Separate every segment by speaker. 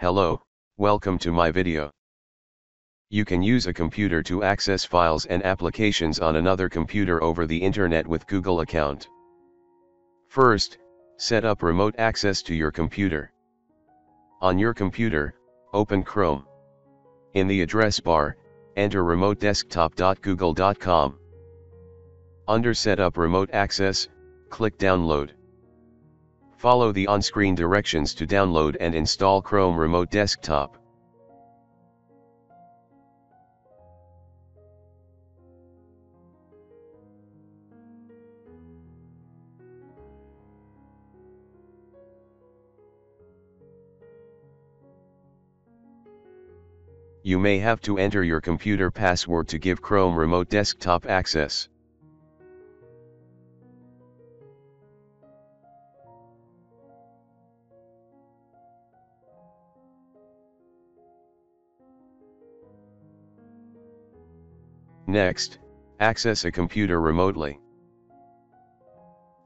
Speaker 1: Hello, welcome to my video. You can use a computer to access files and applications on another computer over the internet with Google account. First, set up remote access to your computer. On your computer, open Chrome. In the address bar, enter remotedesktop.google.com. Under Setup Remote Access, click Download. Follow the on-screen directions to download and install Chrome Remote Desktop. You may have to enter your computer password to give Chrome Remote Desktop access. Next, access a computer remotely.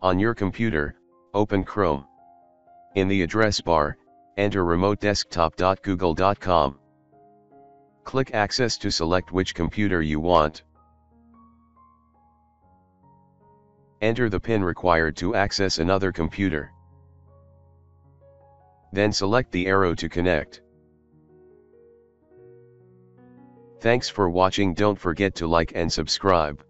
Speaker 1: On your computer, open Chrome. In the address bar, enter remotedesktop.google.com. Click Access to select which computer you want. Enter the PIN required to access another computer. Then select the arrow to connect. Thanks for watching. Don't forget to like and subscribe.